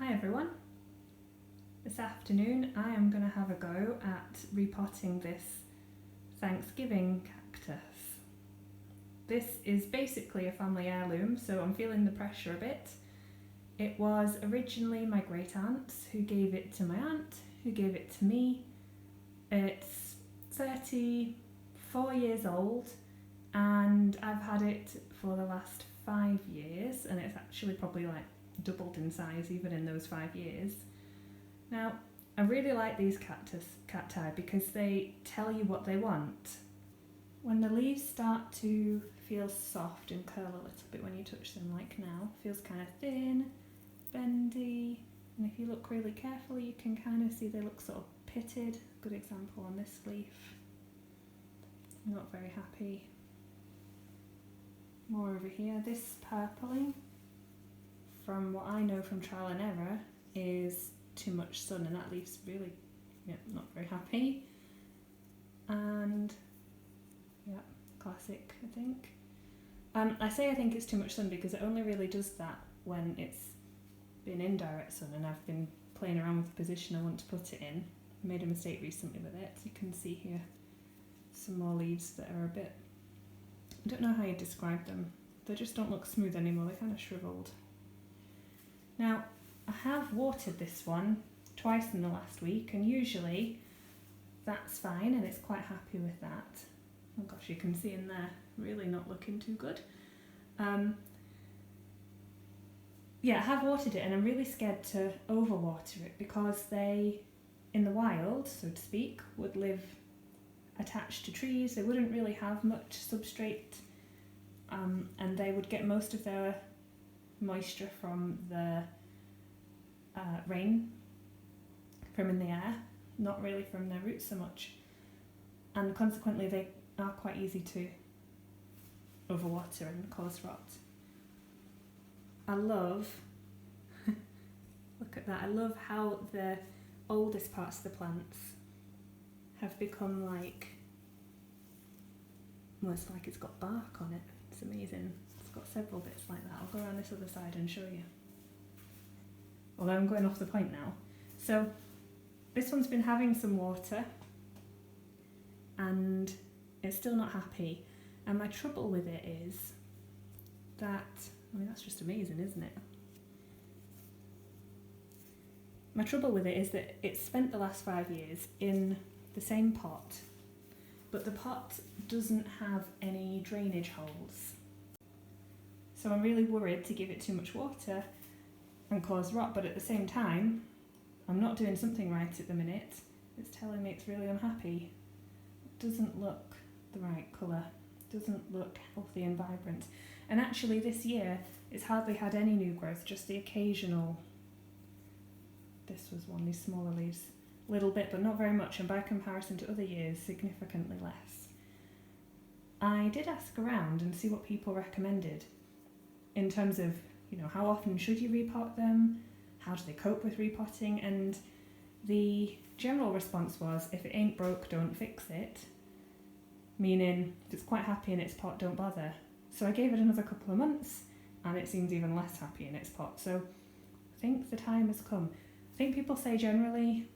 Hi everyone. This afternoon I am going to have a go at repotting this Thanksgiving cactus. This is basically a family heirloom, so I'm feeling the pressure a bit. It was originally my great aunt's, who gave it to my aunt, who gave it to me. It's 34 years old and I've had it for the last 5 years, and it's actually probably like doubled in size even in those 5 years. Now, I really like these cacti because they tell you what they want. When the leaves start to feel soft and curl a little bit when you touch them, like now, feels kind of thin, bendy, and if you look really carefully you can kind of see they look sort of pitted. Good example on this leaf. Not very happy. More over here. This purpling, from what I know from trial and error, is too much sun, and that leaf's really not very happy. And yeah, classic, I think. I say I think it's too much sun because it only really does that when it's been in direct sun and I've been playing around with the position I want to put it in. I made a mistake recently with it, so you can see here some more leaves that are a bit, I don't know how you describe them, they just don't look smooth anymore, they're kind of shriveled. Now, I have watered this one twice in the last week, and usually that's fine and it's quite happy with that. Oh gosh, you can see in there, really not looking too good. Yeah, I have watered it and I'm really scared to overwater it because they, in the wild, so to speak, would live attached to trees. They wouldn't really have much substrate, and they would get most of their moisture from the rain from in the air, not really from their roots so much, and consequently they are quite easy to overwater and cause rot. I love, look at that, I love how the oldest parts of the plants have become like, almost like it's got bark on it. It's amazing. It's got several bits like that. I'll go around this other side and show you. Although I'm going off the point now. So this one's been having some water and it's still not happy. And my trouble with it is that, I mean, that's just amazing, isn't it? My trouble with it is that it's spent the last 5 years in the same pot, but the pot doesn't have any drainage holes. So I'm really worried to give it too much water and cause rot, but at the same time, I'm not doing something right at the minute. It's telling me it's really unhappy. It doesn't look the right colour, doesn't look healthy and vibrant. And actually this year, it's hardly had any new growth, just the occasional, this was one, these smaller leaves, a little bit, but not very much, and by comparison to other years, significantly less. I did ask around and see what people recommended in terms of, how often should you repot them, how do they cope with repotting, and the general response was, if it ain't broke, don't fix it, meaning if it's quite happy in its pot, don't bother. So I gave it another couple of months and it seems even less happy in its pot, so I think the time has come. I think people say generally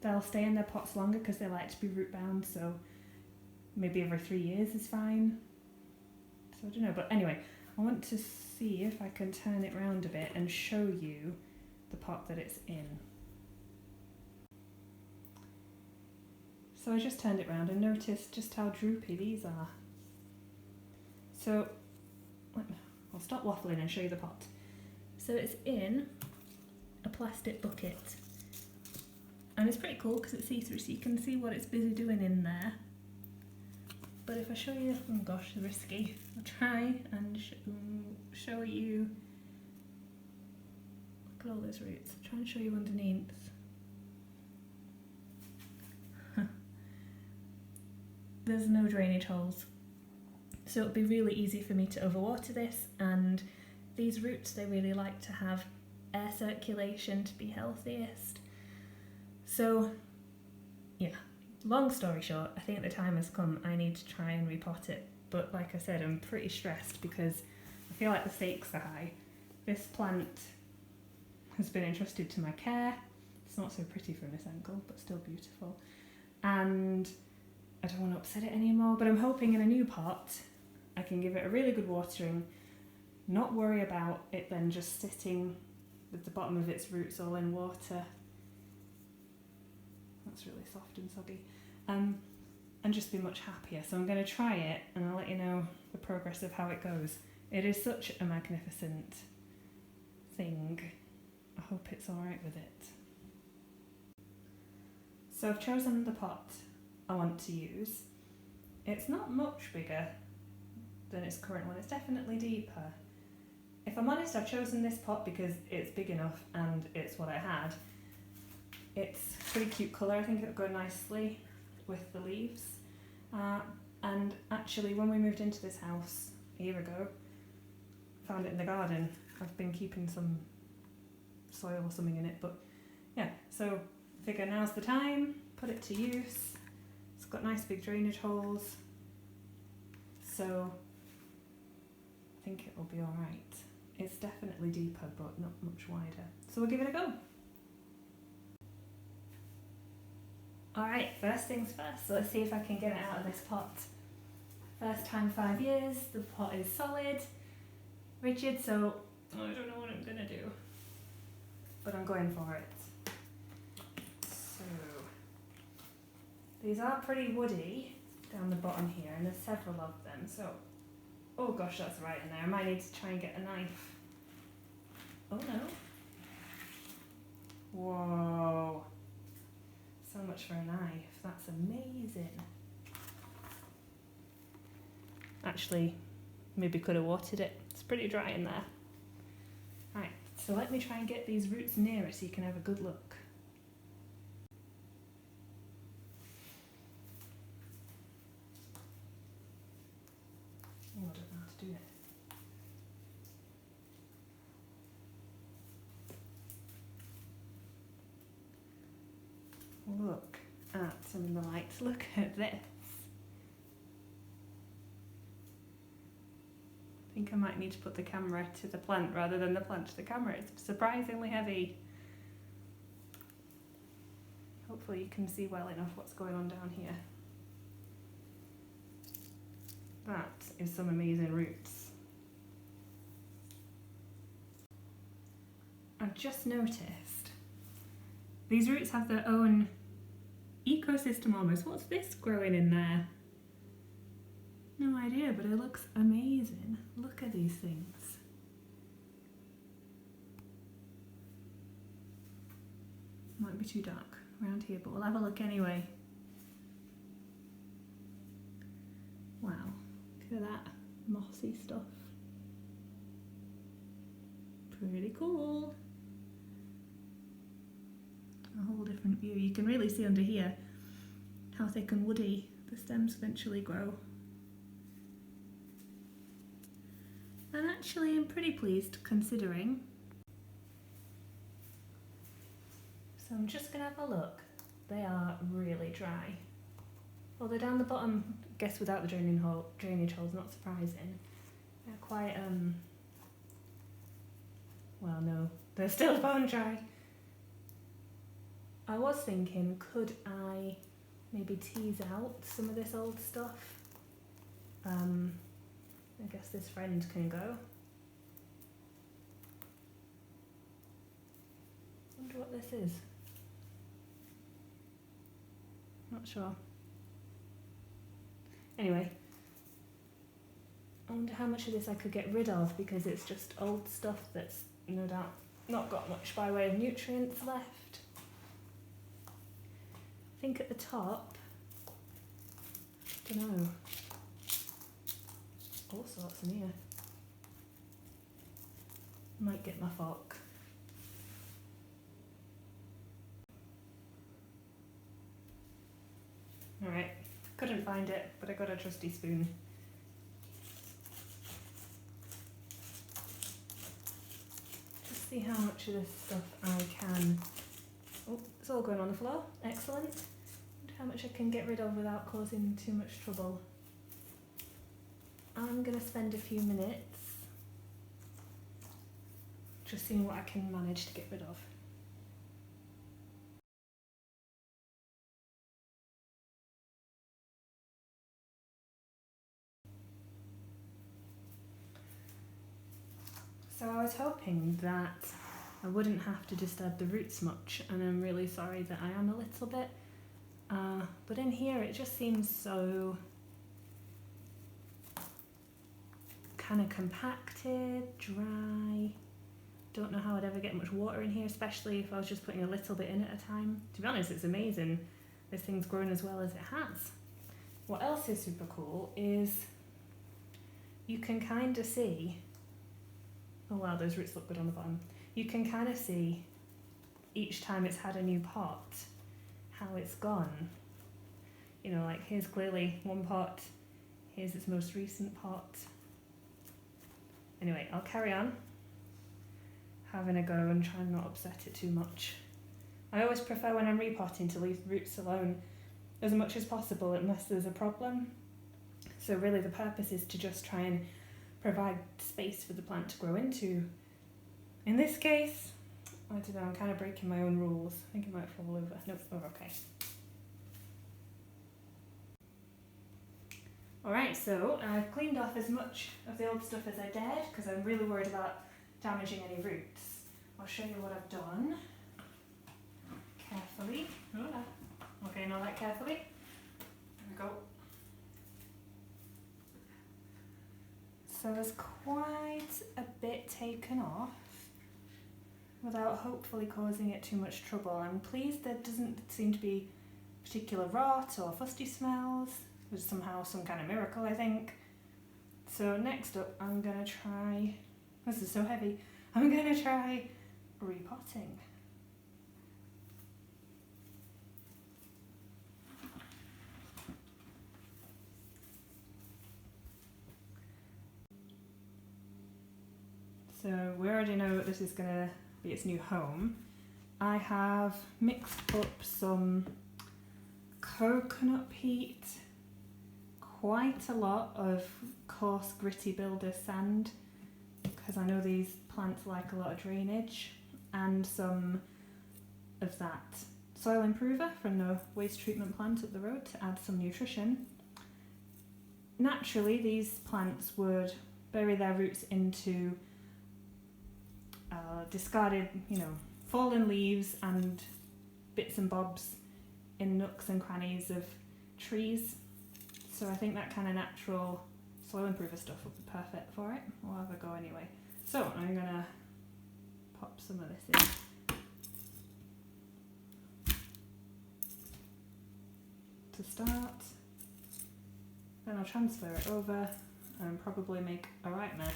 they'll stay in their pots longer because they like to be root bound, so maybe every 3 years is fine. So I don't know, but anyway, I want to see if I can turn it round a bit and show you the pot that it's in. So I just turned it round and noticed just how droopy these are. So I'll stop waffling and show you the pot. So it's in a plastic bucket. And it's pretty cool because it's see-through, so you can see what it's busy doing in there. But if I show you, oh gosh, risky. I'll try and show you. Look at all those roots. I'll try and show you underneath. There's no drainage holes. So it'll be really easy for me to overwater this, and these roots, they really like to have air circulation to be healthiest. So yeah, long story short, I think the time has come. I need to try and repot it, but like I said, I'm pretty stressed because I feel like the stakes are high. This plant has been entrusted to my care. It's not so pretty from this angle, but still beautiful. And I don't want to upset it anymore, but I'm hoping in a new pot I can give it a really good watering, not worry about it then just sitting with the bottom of its roots all in water. That's really soft and soggy. And just be much happier. So I'm going to try it and I'll let you know the progress of how it goes. It is such a magnificent thing. I hope it's alright with it. So I've chosen the pot I want to use. It's not much bigger than its current one, it's definitely deeper. If I'm honest, I've chosen this pot because it's big enough and it's what I had. It's a pretty cute colour, I think it'll go nicely with the leaves. And actually when we moved into this house a year ago, found it in the garden. I've been keeping some soil or something in it, but yeah, so figure now's the time, put it to use. It's got nice big drainage holes, so I think it will be alright. It's definitely deeper but not much wider, so we'll give it a go. Alright, first things first, so let's see if I can get it out of this pot. First time 5 years, the pot is solid, rigid, so I don't know what I'm gonna do, but I'm going for it. So, these are pretty woody down the bottom here, and there's several of them, so, oh gosh, that's right in there. I might need to try and get a knife. Oh no. Whoa. So much for a knife, that's amazing. Actually, maybe could have watered it. It's pretty dry in there. Right, so let me try and get these roots nearer so you can have a good look. Oh, I don't know how to do it. Look at some of the lights. Look at this. I think I might need to put the camera to the plant rather than the plant to the camera. It's surprisingly heavy. Hopefully you can see well enough what's going on down here. That is some amazing roots. I've just noticed these roots have their own ecosystem almost. What's this growing in there? No idea, but it looks amazing. Look at these things. Might be too dark around here, but we'll have a look anyway. Wow, look at that mossy stuff. Pretty cool. A whole different view. You can really see under here how thick and woody the stems eventually grow. And actually I'm pretty pleased considering. So I'm just going to have a look. They are really dry. Well, they're down the bottom, I guess without the drainage holes, not surprising. They're quite, well no, they're still bone dry. I was thinking, could I maybe tease out some of this old stuff? I guess this friend can go. Wonder what this is. Not sure. Anyway, I wonder how much of this I could get rid of because it's just old stuff that's no doubt not got much by way of nutrients left. I think at the top, don't know, all sorts in here. Might get my fork. Alright, couldn't find it, but I got a trusty spoon. Just see how much of this stuff I can. Oh, it's all going on the floor. Excellent. Wonder how much I can get rid of without causing too much trouble. I'm going to spend a few minutes just seeing what I can manage to get rid of. So I was hoping that I wouldn't have to disturb the roots much, and I'm really sorry that I am a little bit. But in here it just seems so kind of compacted, dry. Don't know how I'd ever get much water in here, especially if I was just putting a little bit in at a time. To be honest, it's amazing this thing's grown as well as it has. What else is super cool is you can kind of see, oh wow, those roots look good on the bottom. You can kind of see each time it's had a new pot how it's gone. You know, like here's clearly one pot, here's its most recent pot. Anyway, I'll carry on having a go and try and not upset it too much. I always prefer when I'm repotting to leave roots alone as much as possible unless there's a problem. So really the purpose is to just try and provide space for the plant to grow into. In this case, I don't know, I'm kind of breaking my own rules. I think it might fall over. Nope, oh, okay. Alright, so I've cleaned off as much of the old stuff as I dared because I'm really worried about damaging any roots. I'll show you what I've done. Carefully. Okay, not that carefully. There we go. So there's quite a bit taken off without hopefully causing it too much trouble. I'm pleased there doesn't seem to be particular rot or fusty smells. It was somehow some kind of miracle, I think. So next up I'm going to try, this is so heavy, I'm going to try repotting. So we already know this is going to be its new home. I have mixed up some coconut peat, quite a lot of coarse gritty builder sand, because I know these plants like a lot of drainage, and some of that soil improver from the waste treatment plant up the road to add some nutrition. Naturally these plants would bury their roots into discarded, fallen leaves and bits and bobs in nooks and crannies of trees. So I think that kind of natural soil improver stuff would be perfect for it. We'll have a go anyway. So I'm going to pop some of this in to start. Then I'll transfer it over and probably make a right mess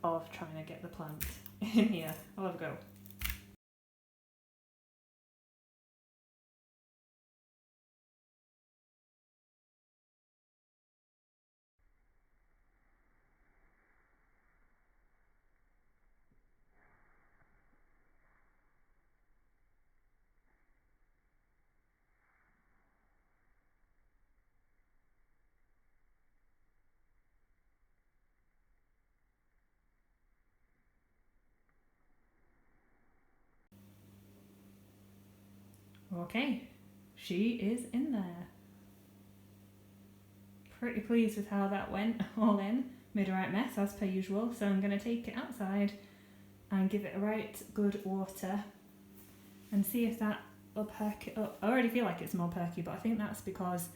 of trying to get the plant in here. I'll have a go. Okay, she is in there. Pretty pleased with how that went all in. Made a right mess as per usual, so I'm going to take it outside and give it a right good water and see if that will perk it up. I already feel like it's more perky, but I think that's because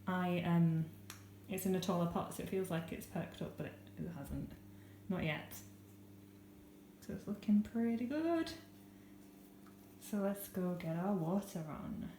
it's in a taller pot, so it feels like it's perked up, but it hasn't. Not yet. So it's looking pretty good. So let's go get our water on.